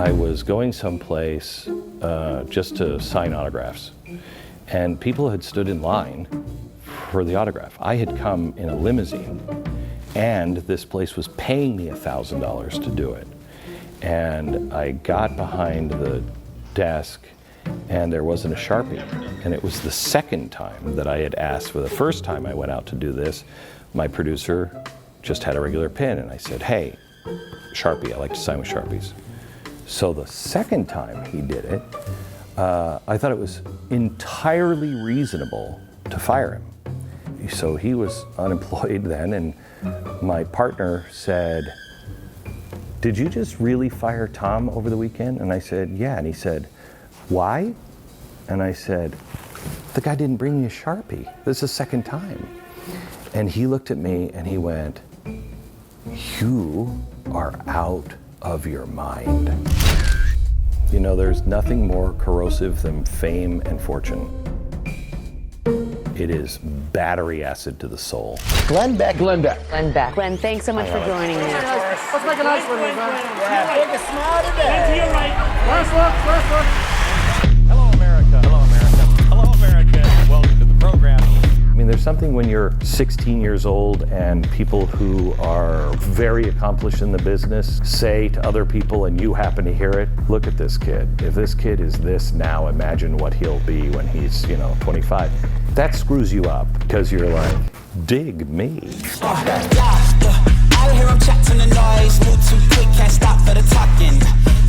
I was going someplace just to sign autographs, and people had stood in line for the autograph. I had come in a limousine, and this place was paying me $1,000 to do it. And I got behind the desk, and there wasn't a Sharpie. And it was the second time that I had asked. For the first time I went out to do this, my producer just had a regular pen, and I said, hey, Sharpie, I like to sign with Sharpies. So the second time he did it, I thought it was entirely reasonable to fire him. So he was unemployed then, and my partner said, did you just really fire Tom over the weekend? And I said, yeah. And he said, why? And I said, the guy didn't bring me a Sharpie. This is the second time. And he looked at me and he went, you are out of your mind. You know, there's nothing more corrosive than fame and fortune. It is battery acid to the soul. Glenn Beck. Glenn Beck. Glenn Beck. Glenn, thanks so much for joining me. Let's make a nice one, Glenn. Yeah, take a smile today. Glenn, to your right. Last look. Hello, America. Hello, America. Hello, America. Welcome to the program. I mean, there's something when you're 16 years old and people who are very accomplished in the business say to other people and you happen to hear it, look at this kid. If this kid is this now, imagine what he'll be when he's, 25. That screws you up because you're like, dig me. I hear him chatting the noise, move too quick, can't stop for the talking.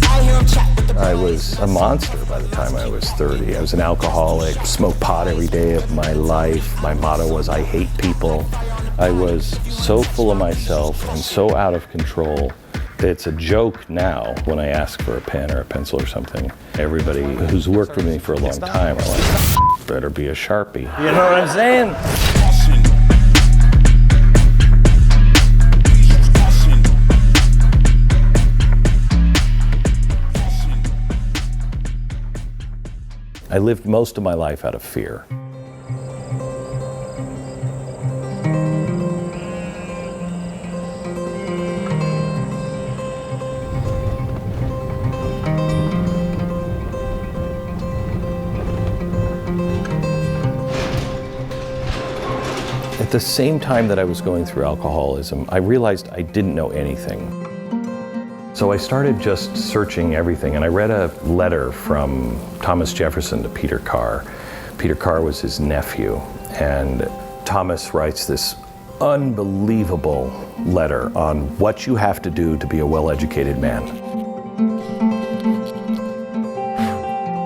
I hear him chat with the I was a monster by the time I was 30. I was an alcoholic, smoked pot every day of my life. My motto was, I hate people. I was so full of myself and so out of control. It's a joke now when I ask for a pen or a pencil or something. Everybody who's worked with me for a long time are like, better be a Sharpie. You know what I'm saying? I lived most of my life out of fear. At the same time that I was going through alcoholism, I realized I didn't know anything. So I started just searching everything, and I read a letter from Thomas Jefferson to Peter Carr. Peter Carr was his nephew, and Thomas writes this unbelievable letter on what you have to do to be a well-educated man.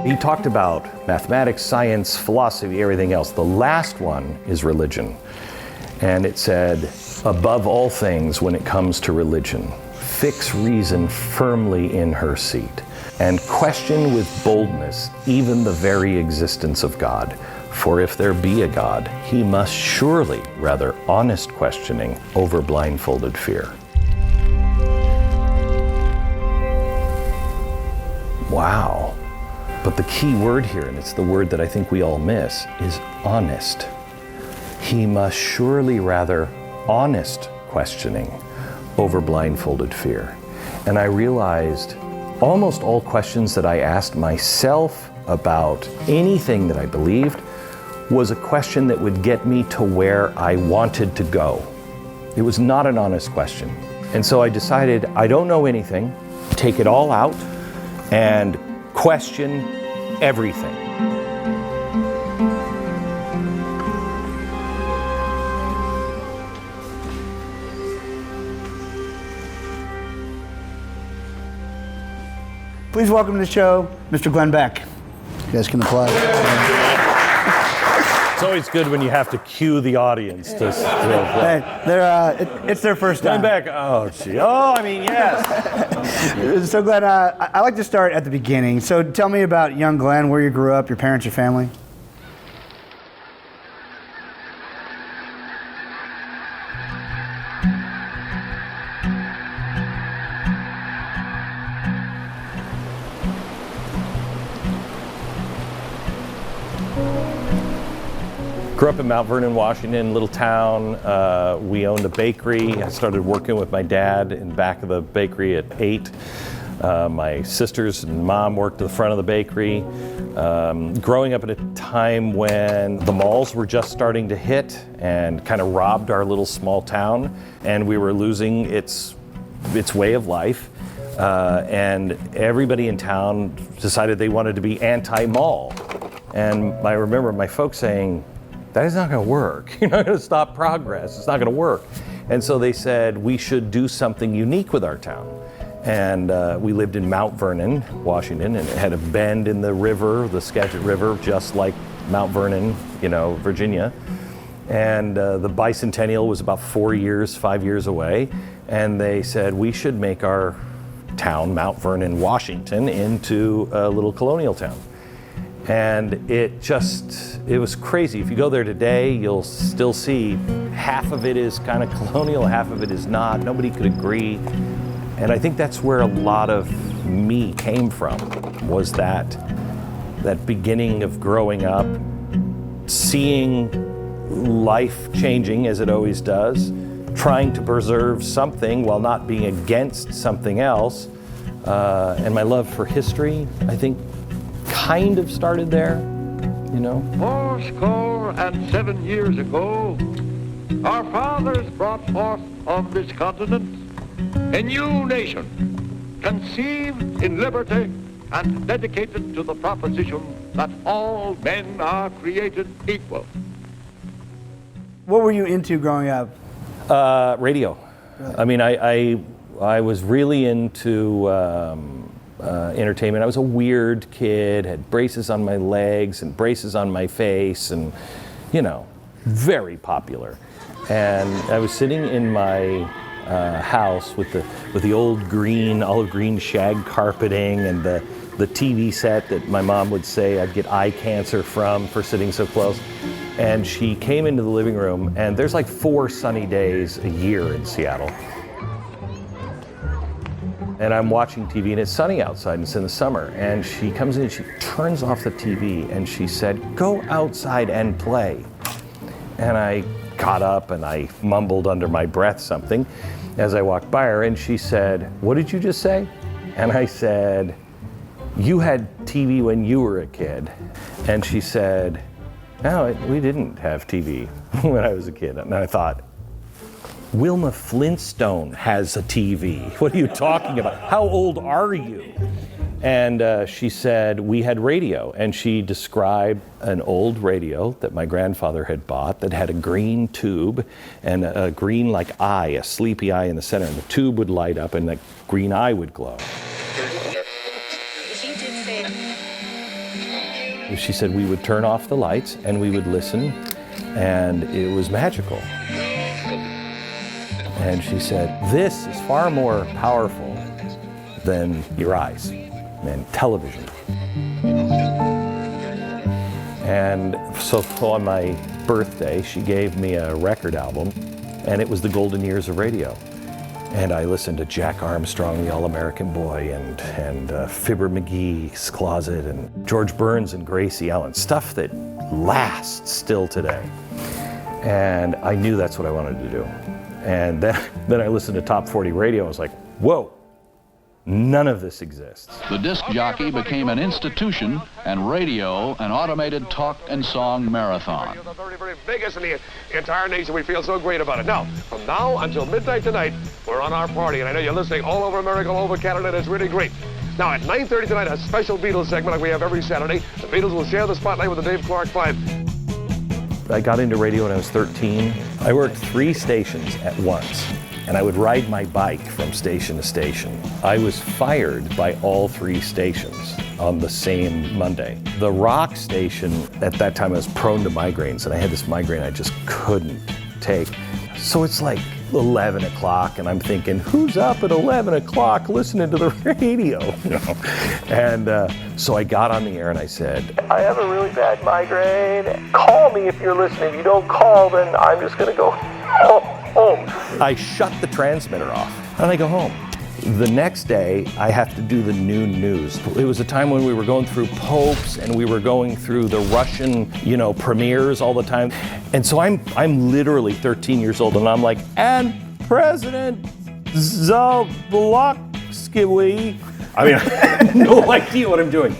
He talked about mathematics, science, philosophy, everything else. The last one is religion. And it said, above all things, when it comes to religion, fix reason firmly in her seat, and question with boldness even the very existence of God. For if there be a God, he must surely, rather honest questioning, over blindfolded fear. Wow. But the key word here, and it's the word that I think we all miss, is honest. He must surely, rather honest questioning, over blindfolded fear. And I realized almost all questions that I asked myself about anything that I believed was a question that would get me to where I wanted to go. It was not an honest question. And so I decided, I don't know anything, take it all out and question everything. Please welcome to the show, Mr. Glenn Beck. You guys can applaud. It's always good when you have to cue the audience to. Hey, it's their first time. Glenn Beck. Oh, gee. Oh, I mean, yes. So Glenn, I like to start at the beginning. So tell me about young Glenn, where you grew up, your parents, your family. Grew up in Mount Vernon, Washington, little town. We owned a bakery. I started working with my dad in the back of the bakery at 8. My sisters and mom worked at the front of the bakery. Growing up at a time when the malls were just starting to hit and kind of robbed our little small town, and we were losing its way of life. And everybody in town decided they wanted to be anti-mall. And I remember my folks saying, that is not going to work. You're not going to stop progress. It's not going to work. And so they said we should do something unique with our town. And we lived in Mount Vernon, Washington, and it had a bend in the river, the Skagit River, just like Mount Vernon, Virginia. And the bicentennial was about 5 years away. And they said we should make our town, Mount Vernon, Washington, into a little colonial town. And it was crazy. If you go there today, you'll still see half of it is kind of colonial, half of it is not. Nobody could agree. And I think that's where a lot of me came from, was that beginning of growing up, seeing life changing as it always does, trying to preserve something while not being against something else. And my love for history, I think, kind of started there, 77 years ago, our fathers brought forth on this continent a new nation, conceived in liberty and dedicated to the proposition that all men are created equal. What were you into growing up? Radio. Really? I mean, I was really into entertainment. I was a weird kid, had braces on my legs and braces on my face, and very popular. And I was sitting in my house with the old olive green shag carpeting and the TV set that my mom would say I'd get eye cancer from for sitting so close. And she came into the living room, and there's like 4 sunny days a year in Seattle. And I'm watching TV, and it's sunny outside, and it's in the summer. And she comes in, and she turns off the TV, and she said, "Go outside and play." And I got up, and I mumbled under my breath something as I walked by her, and she said, "What did you just say?" And I said, "You had TV when you were a kid." And she said, "No, we didn't have TV when I was a kid." And I thought, Wilma Flintstone has a TV. What are you talking about? How old are you? And she said, we had radio. And she described an old radio that my grandfather had bought that had a green tube and a green eye, a sleepy eye in the center. And the tube would light up and the green eye would glow. She said we would turn off the lights and we would listen, and it was magical. And she said, this is far more powerful than your eyes and television. And so on my birthday, she gave me a record album, and it was the golden years of radio. And I listened to Jack Armstrong, the All-American Boy, and Fibber McGee's Closet, and George Burns and Gracie Allen, stuff that lasts still today. And I knew that's what I wanted to do. And then I listened to Top 40 radio. I was like, whoa, none of this exists. The disc jockey became an institution, and radio an automated talk and song marathon. The very, very biggest in the entire nation. We feel so great about it. Now, from now until midnight tonight, we're on our party, and I know you're listening all over America, all over Canada, and it's really great. Now, at 9:30 tonight, a special Beatles segment like we have every Saturday. The Beatles will share the spotlight with the Dave Clark 5. I got into radio when I was 13. I worked 3 stations at once, and I would ride my bike from station to station. I was fired by all 3 stations on the same Monday. The rock station, at that time I was prone to migraines, and I had this migraine I just couldn't take. So it's like 11 o'clock, and I'm thinking, who's up at 11 o'clock listening to the radio? And so I got on the air and I said, I have a really bad migraine. Call me if you're listening. If you don't call, then I'm just going to go home. I shut the transmitter off and I go home. The next day, I have to do the noon news. It was a time when we were going through popes and we were going through the Russian, premiers all the time. And so I'm literally 13 years old, and I'm like, and President Zelensky I mean, I had no idea what I'm doing.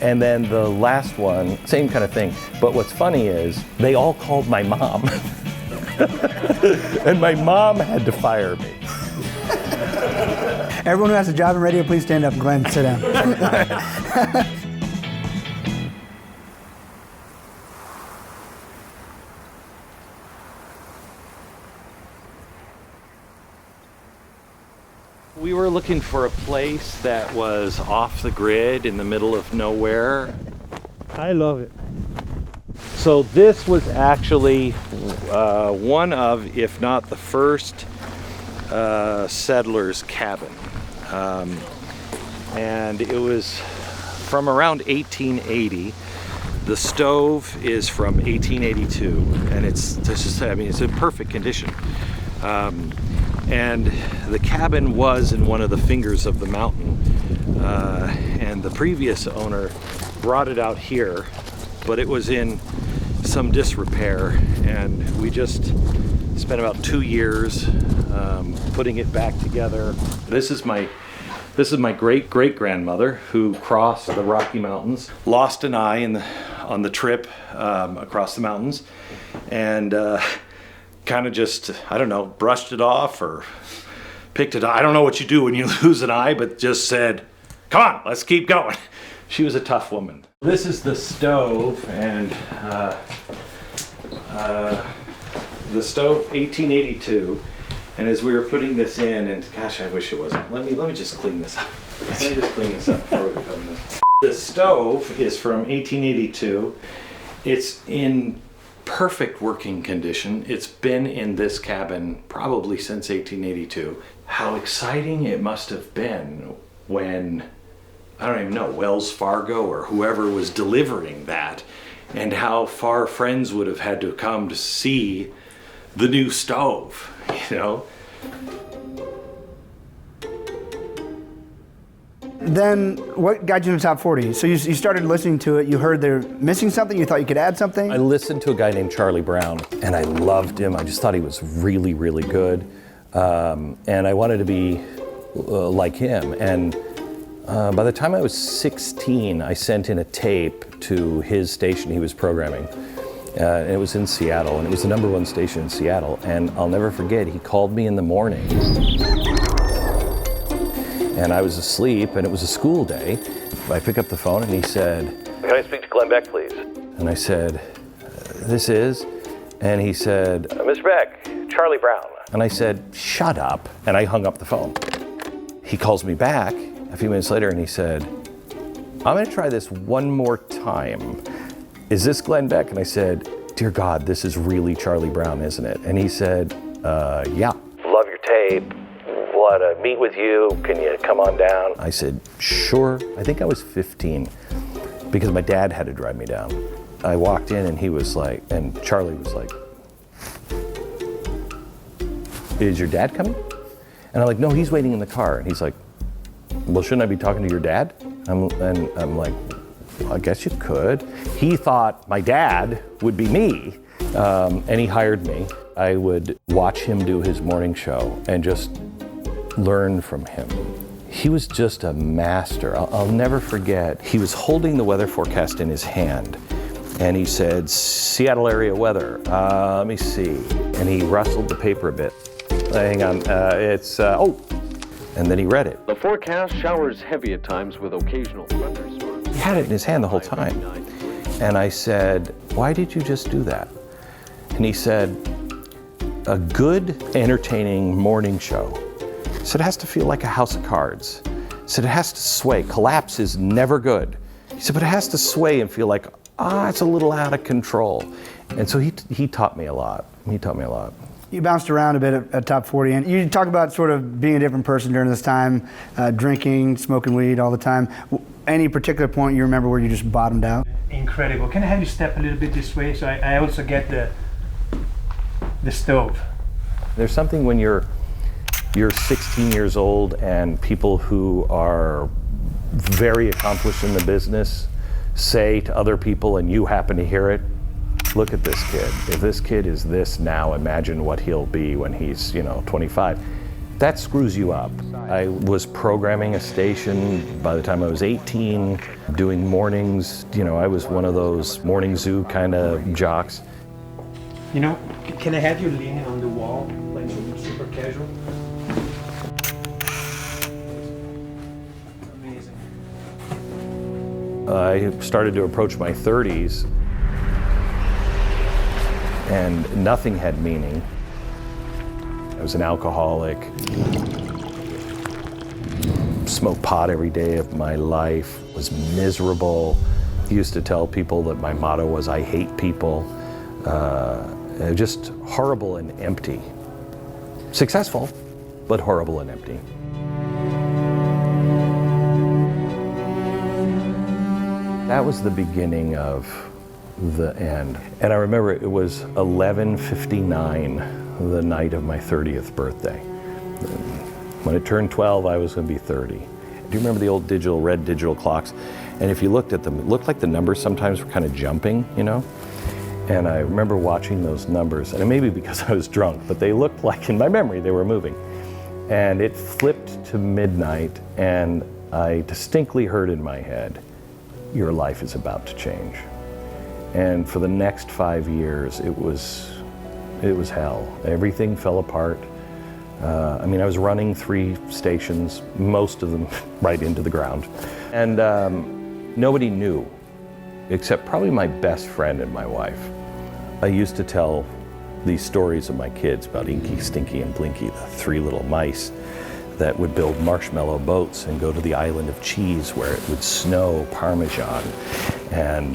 And then the last one, same kind of thing. But what's funny is they all called my mom. And my mom had to fire me. Everyone who has a job in radio, please stand up. Glenn, sit down. We were looking for a place that was off the grid in the middle of nowhere. I love it. So this was actually one of, if not the first, settler's cabin. And it was from around 1880. The stove is from 1882, and it's in perfect condition. And the cabin was in one of the fingers of the mountain, and the previous owner brought it out here, but it was in some disrepair, and we just spent about 2 years putting it back together. This is my great-great-grandmother who crossed the Rocky Mountains, lost an eye on the trip across the mountains, and kind of just, I don't know, brushed it off or picked it up. I don't know what you do when you lose an eye, but just said, come on, let's keep going. She was a tough woman. This is the stove, and the stove, 1882. And as we were putting this in, and gosh, I wish it wasn't. Let me just clean this up. Let me just clean this up before we go in this. The stove is from 1882. It's in perfect working condition. It's been in this cabin probably since 1882. How exciting it must have been when, I don't even know, Wells Fargo or whoever was delivering that, and how far friends would have had to come to see the new stove, you know? Then what got you in the top 40? So you started listening to it, you heard they're missing something, you thought you could add something? I listened to a guy named Charlie Brown, and I loved him. I just thought he was really, really good. And I wanted to be like him. And by the time I was 16, I sent in a tape to his station he was programming. And it was in Seattle, and it was the #1 station in Seattle. And I'll never forget, he called me in the morning. And I was asleep, and it was a school day. I pick up the phone, and he said, "Can I speak to Glenn Beck, please?" And I said, "This is?" And he said, "Mr. Beck, Charlie Brown." And I said, "Shut up." And I hung up the phone. He calls me back a few minutes later, and he said, "I'm going to try this one more time. Is this Glenn Beck?" And I said, "Dear God, this is really Charlie Brown, isn't it?" And he said, "Yeah. Love your tape. Want to meet with you. Can you come on down?" I said, "Sure." I think I was 15 because my dad had to drive me down. I walked in, and he was like, and Charlie was like, "Is your dad coming?" And I'm like, "No, he's waiting in the car." And he's like, "Well, shouldn't I be talking to your dad?" And I'm like, well, "I guess you could." He thought my dad would be me, and he hired me. I would watch him do his morning show and just learn from him. He was just a master. I'll never forget, he was holding the weather forecast in his hand, and he said, "Seattle area weather, let me see." And he rustled the paper a bit. Hang on, and then he read it. The forecast showers heavy at times with occasional thunderstorms. He had it in his hand the whole time. And I said, "Why did you just do that?" And he said, "A good, entertaining morning show," he said, "it has to feel like a house of cards." He said, "It has to sway. Collapse is never good." He said, "But it has to sway and feel like, it's a little out of control." And so he taught me a lot. He taught me a lot. You bounced around a bit at Top 40, and you talk about sort of being a different person during this time, drinking, smoking weed all the time. Any particular point you remember where you just bottomed out? Incredible. Can I have you step a little bit this way so I also get the stove? There's something when you're 16 years old and people who are very accomplished in the business say to other people, and you happen to hear it, "Look at this kid. If this kid is this now, imagine what he'll be when he's, 25. That screws you up. I was programming a station by the time I was 18, doing mornings. You know, I was one of those morning zoo kind of jocks. You know, can I have you leaning on the wall, like super casual? Amazing. I started to approach my 30s, and nothing had meaning. I was an alcoholic, smoked pot every day of my life, was miserable. Used to tell people that my motto was, I hate people. Just horrible and empty. Successful, but horrible and empty. That was the beginning of the end. And I remember it was 11:59 the night of my 30th birthday. When it turned 12, I was going to be 30. Do you remember the old red digital clocks? And if you looked at them, it looked like the numbers sometimes were kind of jumping, you know? And I remember watching those numbers, and it may be because I was drunk, but they looked like, in my memory, they were moving. And it flipped to midnight, and I distinctly heard in my head, your life is about to change. And for the next 5 years, it was hell. Everything fell apart. I mean, I was running 3 stations, most of them right into the ground. And nobody knew, except probably my best friend and my wife. I used to tell these stories of my kids about Inky, Stinky, and Blinky, the 3 little mice that would build marshmallow boats and go to the island of cheese where it would snow Parmesan. And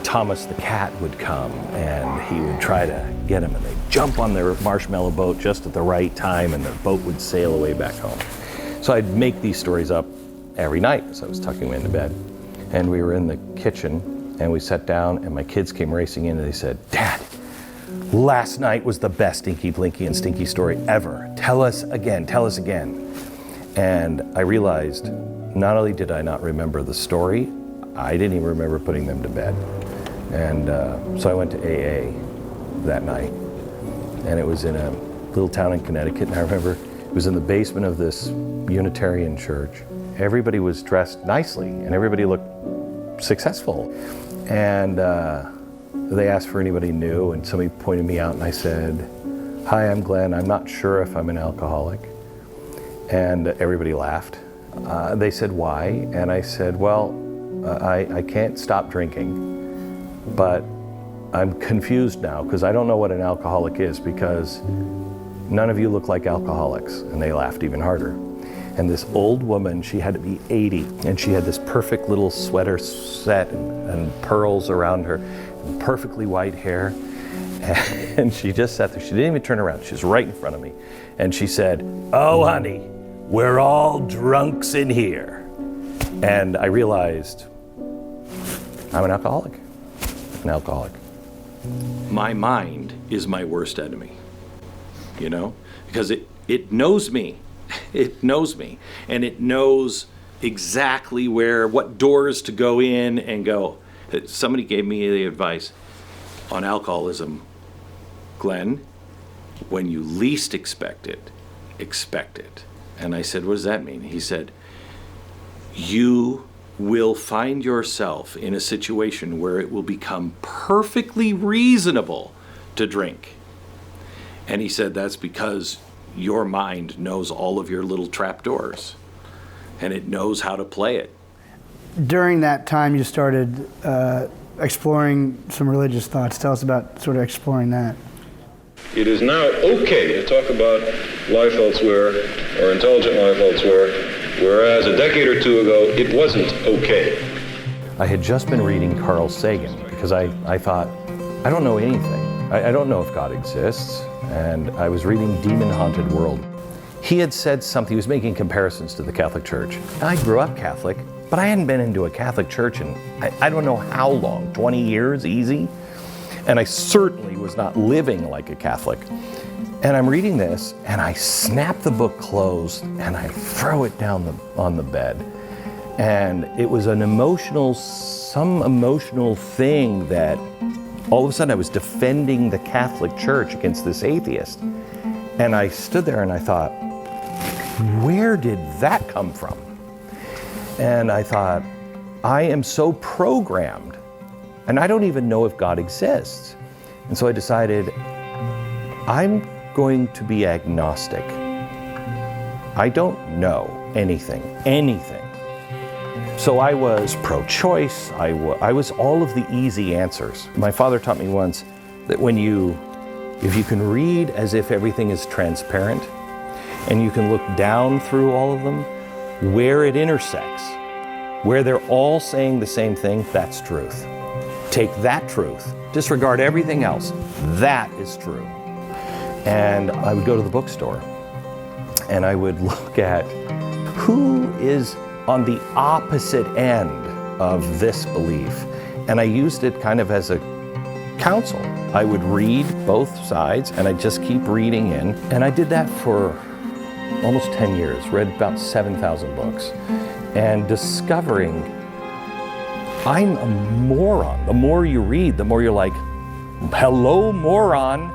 Thomas the cat would come and he would try to get him, and they'd jump on their marshmallow boat just at the right time and the boat would sail away back home. So I'd make these stories up every night as I was tucking me into bed. And we were in the kitchen and we sat down and my kids came racing in and they said, Dad, last night was the best Inky, Blinky, and Stinky story ever. Tell us again, tell us again. And I realized not only did I not remember the story, I didn't even remember putting them to bed. And so I went to AA that night. And it was in a little town in Connecticut. And I remember it was in the basement of this Unitarian church. Everybody was dressed nicely and everybody looked successful. And they asked for anybody new, and somebody pointed me out and I said, hi, I'm Glenn. I'm not sure if I'm an alcoholic. And everybody laughed. They said, why? And I said, well, I can't stop drinking, but I'm confused now because I don't know what an alcoholic is because none of you look like alcoholics. And they laughed even harder. And this old woman, she had to be 80, and she had this perfect little sweater set and pearls around her, and perfectly white hair. And she just sat there. She didn't even turn around. She was right in front of me. And she said, oh, honey, we're all drunks in here. And I realized I'm an alcoholic. An alcoholic. My mind is my worst enemy, you know, because it knows me. It knows me, and it knows exactly what doors to go in and go. Somebody gave me the advice on alcoholism, Glenn, when you least expect it, expect it. And I said, what does that mean? He said, you will find yourself in a situation where it will become perfectly reasonable to drink. And he said, that's because your mind knows all of your little trapdoors, and it knows how to play it. During that time, you started exploring some religious thoughts. Tell us about sort of exploring that. It is now okay to talk about life elsewhere or intelligent life elsewhere, whereas a decade or 2 ago, it wasn't okay. I had just been reading Carl Sagan because I thought, I don't know anything. I don't know if God exists. And I was reading Demon Haunted World. He had said something, he was making comparisons to the Catholic Church. I grew up Catholic, but I hadn't been into a Catholic church in I don't know how long, 20 years, easy. And I certainly was not living like a Catholic. And I'm reading this, and I snap the book closed, and I throw it down on the bed. And it was some emotional thing that all of a sudden I was defending the Catholic Church against this atheist. And I stood there and I thought, where did that come from? And I thought, I am so programmed, and I don't even know if God exists. And so I decided, I'm going to be agnostic. I don't know anything. So I was pro-choice, I was all of the easy answers. My father taught me once that if you can read as if everything is transparent, and you can look down through all of them, where it intersects, where they're all saying the same thing, that's truth. Take that truth, disregard everything else, that is true. And I would go to the bookstore and I would look at who is on the opposite end of this belief. And I used it kind of as a counsel. I would read both sides and I'd just keep reading in. And I did that for almost 10 years, read about 7,000 books, and discovering I'm a moron. The more you read, the more you're like, hello, moron.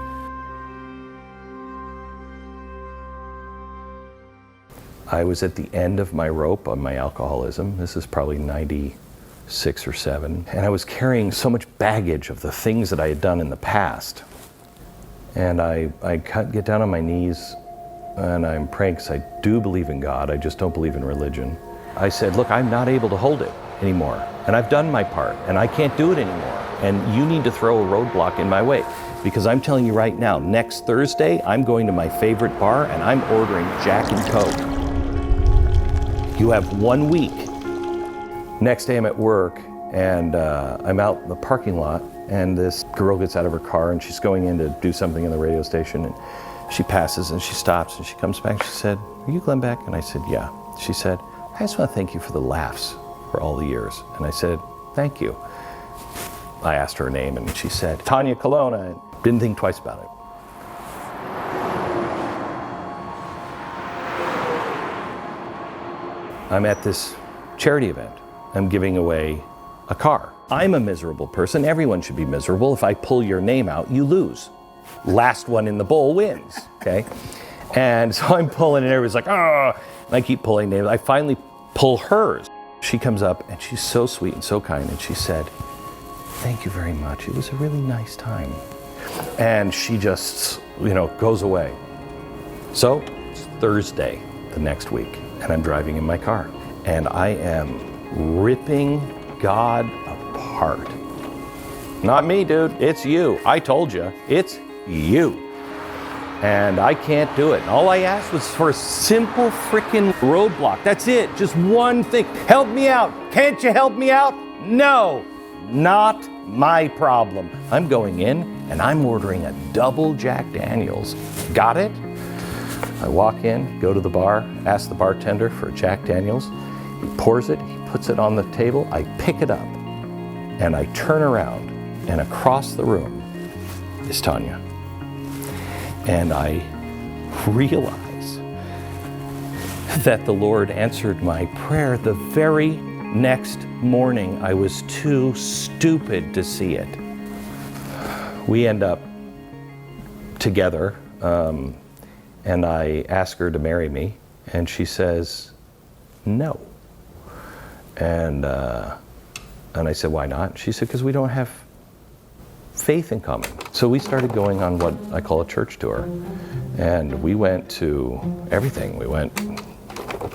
I was at the end of my rope on my alcoholism. This is probably 96 or 7. And I was carrying so much baggage of the things that I had done in the past. And I get down on my knees and I'm praying because I do believe in God. I just don't believe in religion. I said, look, I'm not able to hold it anymore. And I've done my part and I can't do it anymore. And you need to throw a roadblock in my way. Because I'm telling you right now, next Thursday, I'm going to my favorite bar and I'm ordering Jack and Coke. You have 1 week. Next day I'm at work and I'm out in the parking lot and this girl gets out of her car and she's going in to do something in the radio station and she passes and she stops and she comes back. She said, are you Glenn Beck? And I said, yeah. She said, I just want to thank you for the laughs for all the years. And I said, thank you. I asked her name and she said, Tanya Colonna. Didn't think twice about it. I'm at this charity event. I'm giving away a car. I'm a miserable person. Everyone should be miserable. If I pull your name out, you lose. Last one in the bowl wins, okay? And so I'm pulling and everybody's like, oh, and I keep pulling names. I finally pull hers. She comes up and she's so sweet and so kind and she said, thank you very much. It was a really nice time. And she just, goes away. So it's Thursday the next week and I'm driving in my car and I am ripping God apart. Not me, dude, it's you. I told you, it's you. And I can't do it. All I asked was for a simple freaking roadblock. That's it, just one thing. Help me out. Can't you help me out? No, not my problem. I'm going in and I'm ordering a double Jack Daniels. Got it? I walk in, go to the bar, ask the bartender for a Jack Daniels. He pours it, he puts it on the table. I pick it up and I turn around and across the room is Tanya. And I realize that the Lord answered my prayer the very next morning. I was too stupid to see it. We end up together, and I ask her to marry me, and she says, no. And I said, why not? She said, because we don't have faith in common. So we started going on what I call a church tour. And we went to everything. We went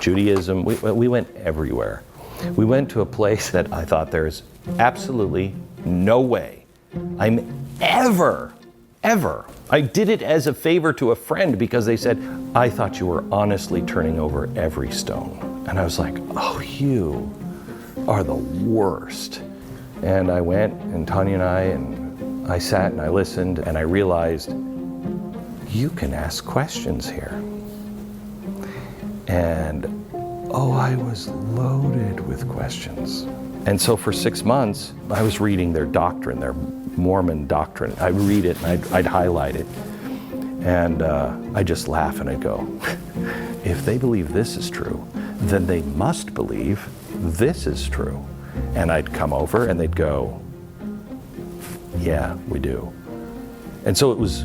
Judaism, we went everywhere. We went to a place that I thought there's absolutely no way I'm ever. I did it as a favor to a friend because they said, I thought you were honestly turning over every stone. And I was like, oh, you are the worst. And I went, and Tanya and I sat and I listened, and I realized you can ask questions here. And I was loaded with questions. And so for 6 months, I was reading their doctrine, their Mormon doctrine. I'd read it and I'd highlight it. And I'd just laugh and I'd go, if they believe this is true, then they must believe this is true. And I'd come over and they'd go, yeah, we do. And so it was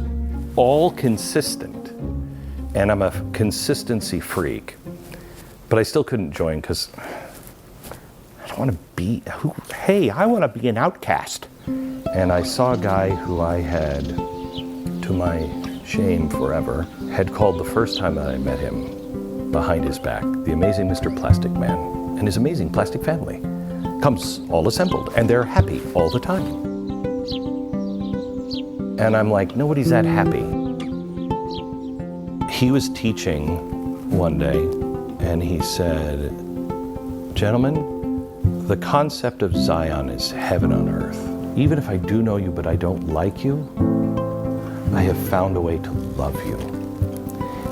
all consistent And I'm a consistency freak. But I still couldn't join because I don't want to be, hey, I want to be an outcast. And I saw a guy who I had, to my shame forever, had called the first time that I met him behind his back, the amazing Mr. Plastic Man and his amazing plastic family. Comes all assembled, and they're happy all the time. And I'm like, nobody's that happy. He was teaching one day, and he said, gentlemen, the concept of Zion is heaven on earth. Even if I do know you, but I don't like you, I have found a way to love you.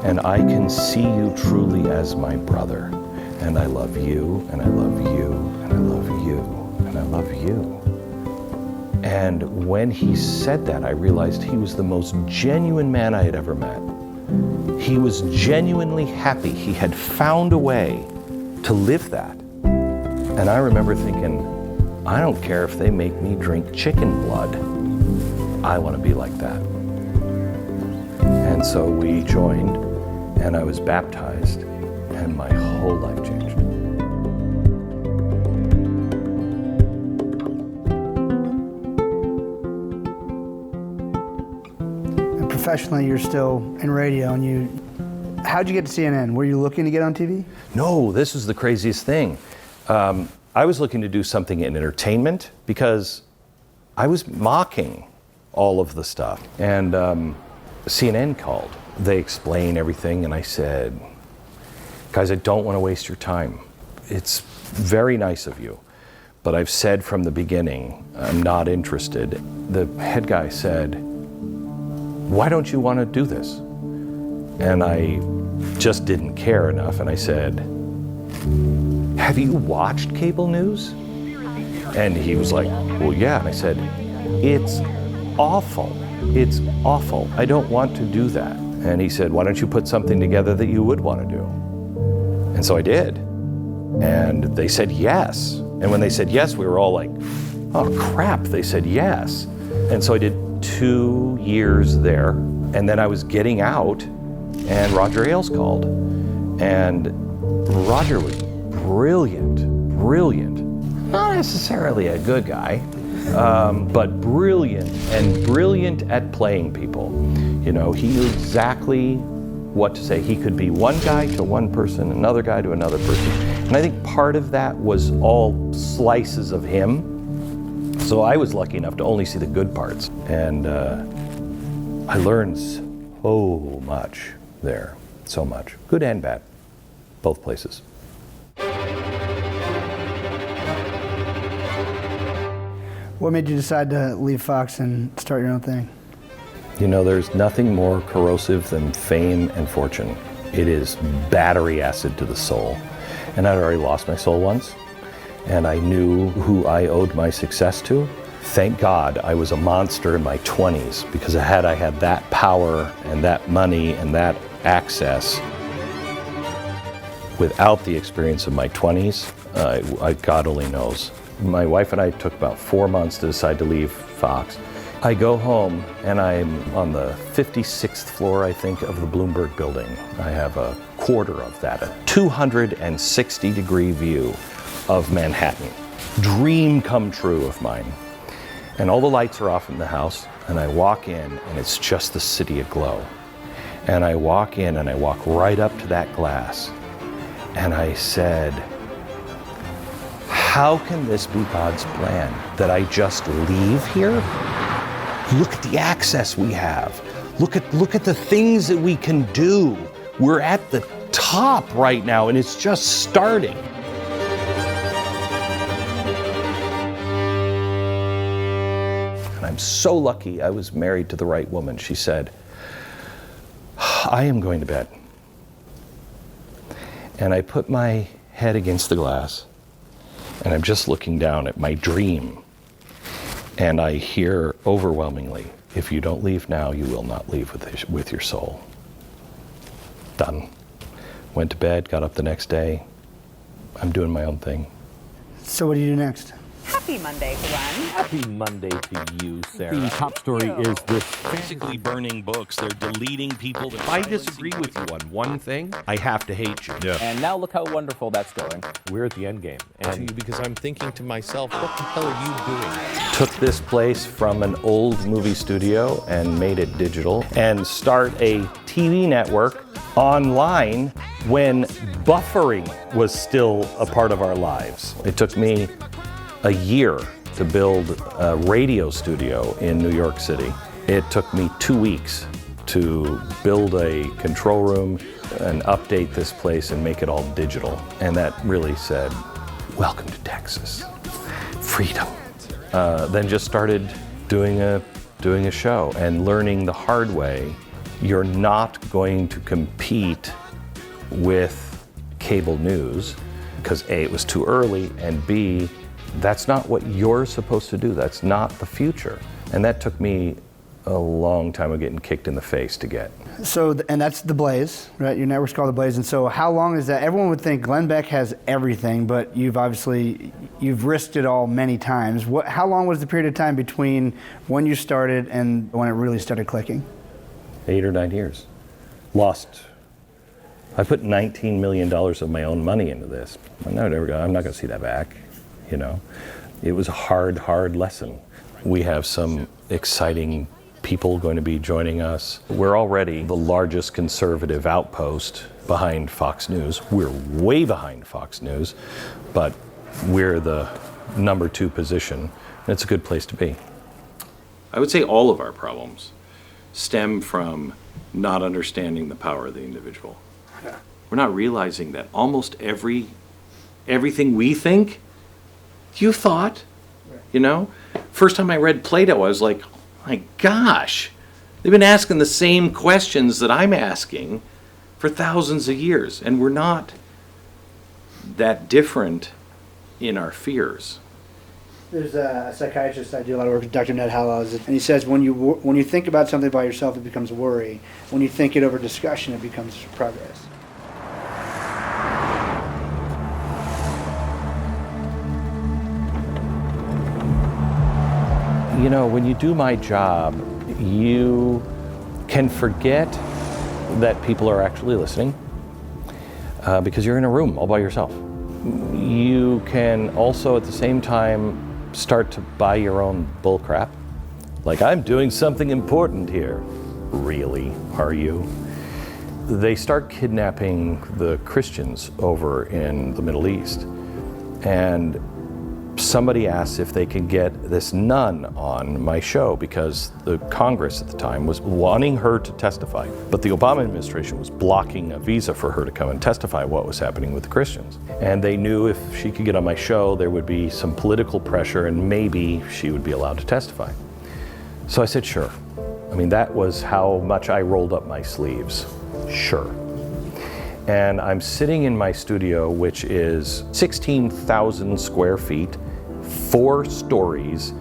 And I can see you truly as my brother. And I love you, and I love you, and I love you, and I love you. And when he said that, I realized he was the most genuine man I had ever met. He was genuinely happy. He had found a way to live that. And I remember thinking, I don't care if they make me drink chicken blood. I want to be like that. And so we joined, and I was baptized, and my whole life changed. And professionally, you're still in radio, and how'd you get to CNN? Were you looking to get on TV? No, this was the craziest thing. I was looking to do something in entertainment because I was mocking all of the stuff. And CNN called. They explained everything, and I said, guys, I don't want to waste your time. It's very nice of you, but I've said from the beginning, I'm not interested. The head guy said, why don't you want to do this? And I just didn't care enough, and I said, have you watched cable news? And he was like, well, yeah. And I said, it's awful. It's awful. I don't want to do that. And he said, why don't you put something together that you would want to do? And so I did. And they said yes. And when they said yes, we were all like, oh crap, they said yes. And so I did 2 years there. And then I was getting out, and Roger Ailes called. And Roger was brilliant. Not necessarily a good guy, but brilliant, and brilliant at playing people. You know, he knew exactly what to say. He could be one guy to one person, another guy to another person. And I think part of that was all slices of him. So I was lucky enough to only see the good parts. And I learned so much there, so much. Good and bad, both places. What made you decide to leave Fox and start your own thing? You know, there's nothing more corrosive than fame and fortune. It is battery acid to the soul. And I'd already lost my soul once, and I knew who I owed my success to. Thank God I was a monster in my 20s, because had I had that power and that money and that access, without the experience of my 20s, God only knows. My wife and I took about 4 months to decide to leave Fox. I go home, and I'm on the 56th floor, I think, of the Bloomberg building. I have a quarter of that, a 260-degree view of Manhattan. Dream come true of mine. And all the lights are off in the house, and I walk in, and it's just the city aglow. And I walk in, and I walk right up to that glass, and I said, how can this be God's plan, that I just leave here? Look at the access we have. Look at the things that we can do. We're at the top right now, and it's just starting. And I'm so lucky I was married to the right woman. She said, I am going to bed. And I put my head against the glass, and I'm just looking down at my dream. And I hear overwhelmingly, if you don't leave now, you will not leave with your soul. Done. Went to bed, got up the next day. I'm doing my own thing. So what do you do next? Happy Monday, Glenn. Happy Monday to you, Sarah. The top story is this. Basically burning books. They're deleting people. If I disagree with you on one thing, I have to hate you. Yeah. And now look how wonderful that's going. We're at the end game. And because I'm thinking to myself, what the hell are you doing? Took this place from an old movie studio and made it digital, and start a TV network online when buffering was still a part of our lives. It took me a year to build a radio studio in New York City. It took me 2 weeks to build a control room and update this place and make it all digital. And that really said, welcome to Texas, freedom. Then just started doing a show and learning the hard way. You're not going to compete with cable news because A, it was too early, and B, that's not what you're supposed to do. That's not the future. And that took me a long time of getting kicked in the face to get. So, and that's The Blaze, right? Your network's called The Blaze. And so how long is that? Everyone would think Glenn Beck has everything, but you've risked it all many times. How long was the period of time between when you started and when it really started clicking? 8 or 9 years. I put $19 million of my own money into this. I'm not going to see that back, you know. It was a hard lesson. We have some exciting people going to be joining us. We're already the largest conservative outpost behind Fox News. We're way behind Fox News, but we're the number 2 position. And it's a good place to be. I would say all of our problems stem from not understanding the power of the individual. Yeah. We're not realizing that almost everything we think, you thought, right. You know? First time I read Plato, I was like, oh my gosh, they've been asking the same questions that I'm asking for thousands of years, and we're not that different in our fears. There's a psychiatrist I do a lot of work with, Dr. Ned Hallows, and he says when you think about something by yourself, it becomes worry. When you think it over discussion, it becomes progress. You know, when you do my job, you can forget that people are actually listening because you're in a room all by yourself. You can also at the same time start to buy your own bullcrap. Like, I'm doing something important here. Really? Are you? They start kidnapping the Christians over in the Middle East. And somebody asks if they can get this nun on my show because the Congress at the time was wanting her to testify, but the Obama administration was blocking a visa for her to come and testify what was happening with the Christians. And they knew if she could get on my show, there would be some political pressure and maybe she would be allowed to testify. So I said, sure. I mean, that was how much I rolled up my sleeves. Sure. And I'm sitting in my studio, which is 16,000 square feet, 4 stories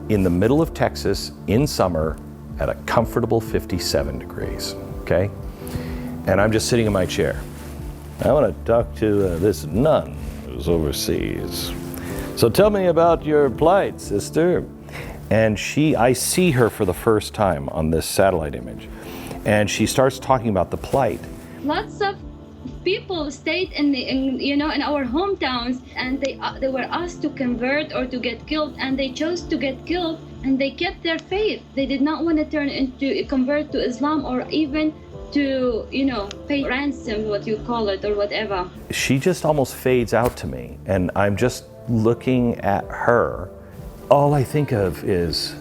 in the middle of Texas in summer at a comfortable 57 degrees, okay? And I'm just sitting in my chair. I want to talk to this nun who's overseas. So tell me about your plight, sister. And I see her for the first time on this satellite image. And she starts talking about the plight. Lots of people stayed in our hometowns, and they were asked to convert or to get killed, and they chose to get killed, and they kept their faith. They did not want to convert to Islam or even to pay ransom, what you call it, or whatever. She just almost fades out to me, and I'm just looking at her. All I think of is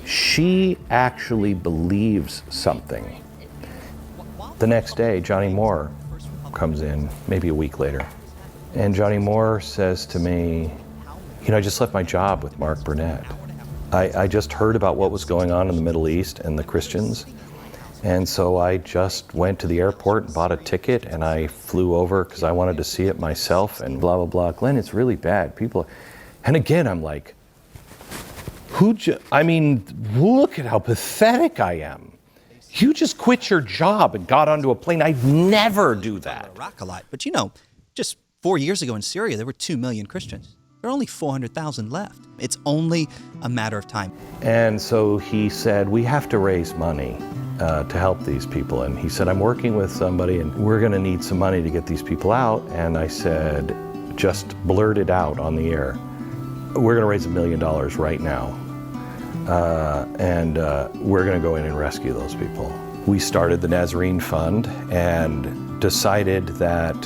she actually believes something. The next day, Johnny Moore comes in, maybe a week later. And Johnny Moore says to me, I just left my job with Mark Burnett. I just heard about what was going on in the Middle East and the Christians. And so I just went to the airport and bought a ticket, and I flew over because I wanted to see it myself and blah, blah, blah. Glenn, it's really bad. People, and again, I'm like, look at how pathetic I am. You just quit your job and got onto a plane. I'd never do that. Iraq a lot, but just 4 years ago in Syria, there were 2 million Christians. There are only 400,000 left. It's only a matter of time. And so he said, we have to raise money to help these people. And he said, I'm working with somebody and we're going to need some money to get these people out. And I said, just blurted out on the air, we're going to raise $1 million right now. And we're going to go in and rescue those people. We started the Nazarene Fund and decided that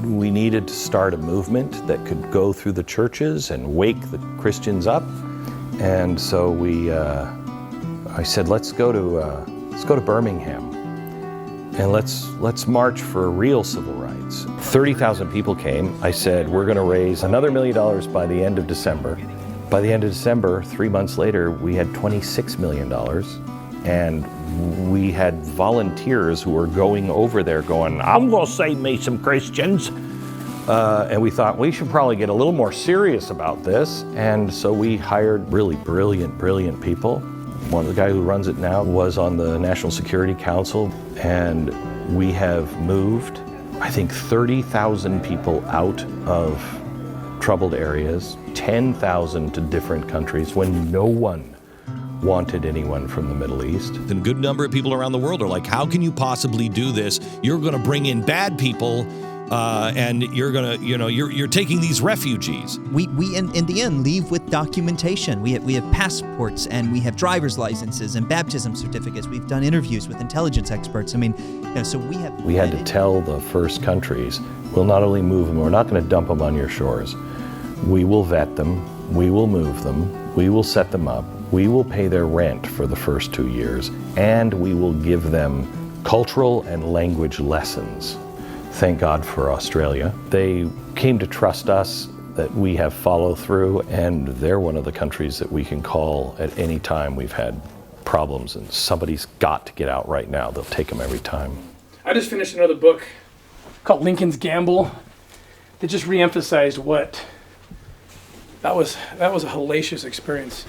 we needed to start a movement that could go through the churches and wake the Christians up. And so I said, let's go to Birmingham and let's march for real civil rights. 30,000 people came. I said, we're going to raise another $1 million by the end of December. By the end of December, 3 months later, we had $26 million. And we had volunteers who were going over there going, I'm going to save me some Christians. And we thought we should probably get a little more serious about this. And so we hired really brilliant people. One of the guy who runs it now was on the National Security Council. And we have moved, I think, 30,000 people out of troubled areas, 10,000 to different countries when no one wanted anyone from the Middle East. And a good number of people around the world are like, how can you possibly do this? You're going to bring in bad people and you're going to, you're taking these refugees. We in the end leave with documentation. We have passports and we have driver's licenses and baptism certificates. We've done interviews with intelligence experts. I mean, so we have... We had to tell the first countries, we'll not only move them, we're not going to dump them on your shores. We will vet them, we will move them, we will set them up, we will pay their rent for the first 2 years, and we will give them cultural and language lessons. Thank God for Australia. They came to trust us, that we have follow through, and they're one of the countries that we can call at any time we've had problems and somebody's got to get out right now. They'll take them every time. I just finished another book called Lincoln's Gamble that just reemphasized what that was a hellacious experience.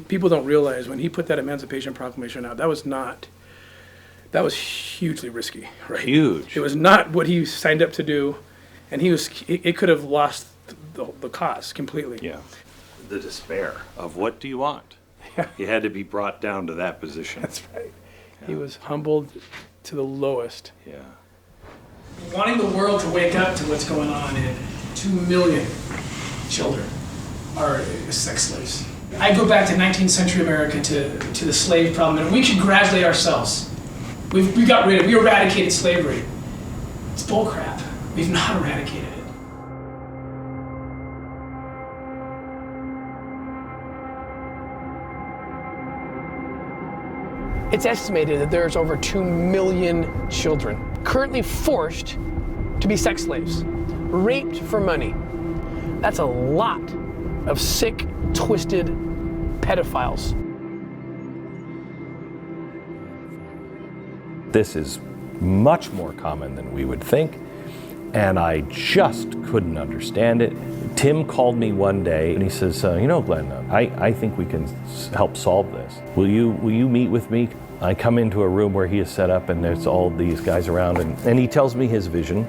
People don't realize when he put that Emancipation Proclamation out, that was hugely risky, right? Huge. It was not what he signed up to do, and it could have lost the cause completely. Yeah. The despair of what do you want? Yeah. He had to be brought down to that position. That's right. Yeah. He was humbled to the lowest. Yeah. Wanting the world to wake up to what's going on, and 2 million children are sex slaves. I go back to 19th century America to the slave problem, and we congratulate ourselves. We eradicated slavery. It's bullcrap. We've not eradicated it. It's estimated that there's over 2 million children currently forced to be sex slaves, raped for money. That's a lot of sick, twisted pedophiles. This is much more common than we would think, and I just couldn't understand it. Tim called me one day and he says, Glenn, I think we can help solve this. Will you meet with me? I come into a room where he is set up and there's all these guys around and he tells me his vision.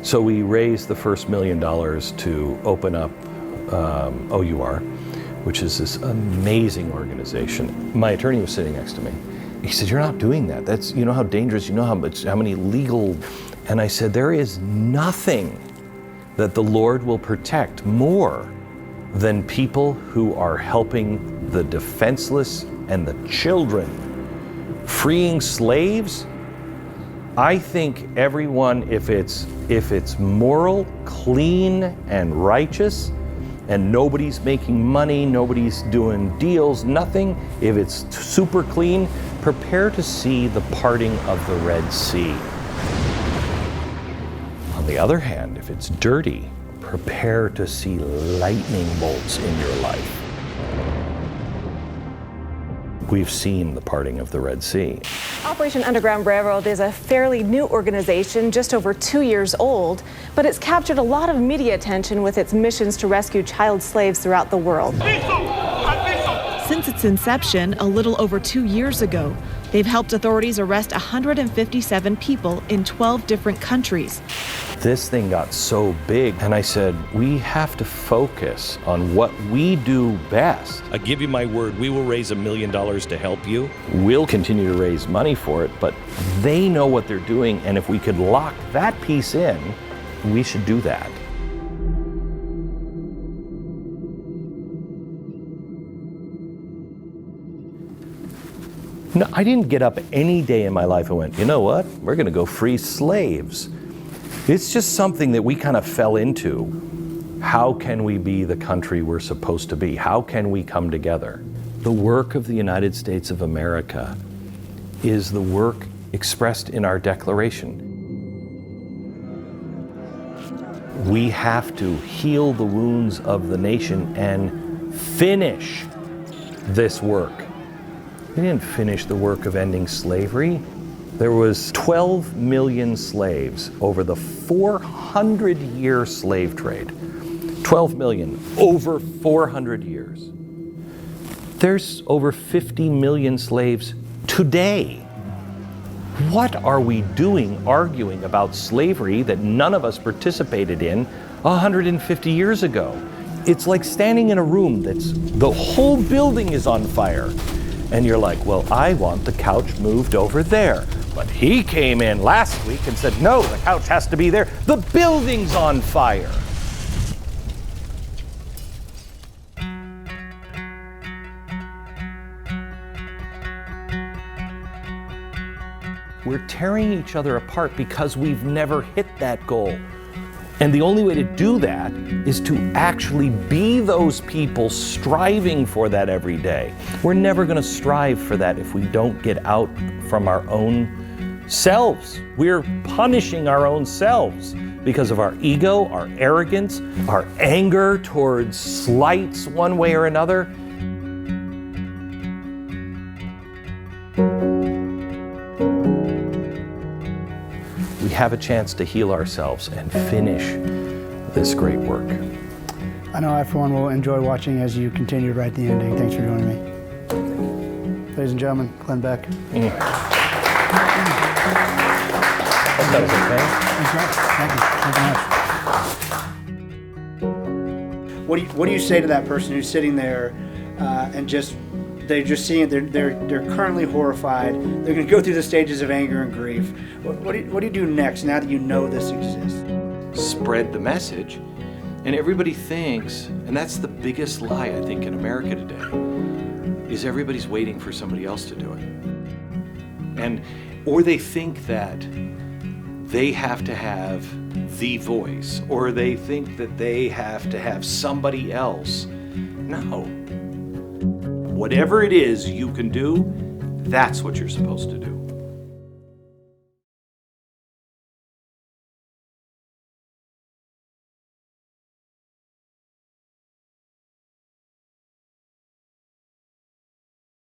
So we raised the first $1 million to open up OUR, which is this amazing organization. My attorney was sitting next to me. He said, you're not doing that. That's, how dangerous, how many legal, and I said, there is nothing that the Lord will protect more than people who are helping the defenseless and the children. Freeing slaves, I think everyone, if it's moral, clean, and righteous, and nobody's making money, nobody's doing deals, nothing, if it's super clean, prepare to see the parting of the Red Sea. On the other hand, if it's dirty, prepare to see lightning bolts in your life. We've seen the parting of the Red Sea. Operation Underground Railroad is a fairly new organization, just over 2 years old, but it's captured a lot of media attention with its missions to rescue child slaves throughout the world. Since its inception, a little over 2 years ago, they've helped authorities arrest 157 people in 12 different countries. this thing got so big, and I said, we have to focus on what we do best. I give you my word, we will raise $1 million to help you. We'll continue to raise money for it, but they know what they're doing, and if we could lock that piece in, we should do that. No, I didn't get up any day in my life and went, you know what, we're going to go free slaves. It's just something that we kind of fell into. How can we be the country we're supposed to be? How can we come together? The work of the United States of America is the work expressed in our Declaration. We have to heal the wounds of the nation and finish this work. We didn't finish the work of ending slavery. There was 12 million slaves over the 400-year slave trade. 12 million over 400 years. There's over 50 million slaves today. What are we doing arguing about slavery that none of us participated in 150 years ago? It's like standing in a room that's, the whole building is on fire. And you're like, well, I want the couch moved over there. But he came in last week and said, no, the couch has to be there. The building's on fire. We're tearing each other apart because we've never hit that goal. And the only way to do that is to actually be those people striving for that every day. We're never going to strive for that if we don't get out from our own selves. We're punishing our own selves because of our ego, our arrogance, our anger towards slights one way or another. We have a chance to heal ourselves and finish this great work. I know I, for one, will enjoy watching as you continue to write the ending. Thanks for joining me. Ladies and gentlemen, Glenn Beck. Hope that was okay. Thank you. What do you say to that person who's sitting there and just they're just seeing it, they're currently horrified. They're going to go through the stages of anger and grief. What do you do next now that you know this exists? Spread the message, and everybody thinks, and that's the biggest lie I think in America today, is everybody's waiting for somebody else to do it. Or they think that they have to have the voice, or they think that they have to have somebody else. No. Whatever it is you can do, that's what you're supposed to do.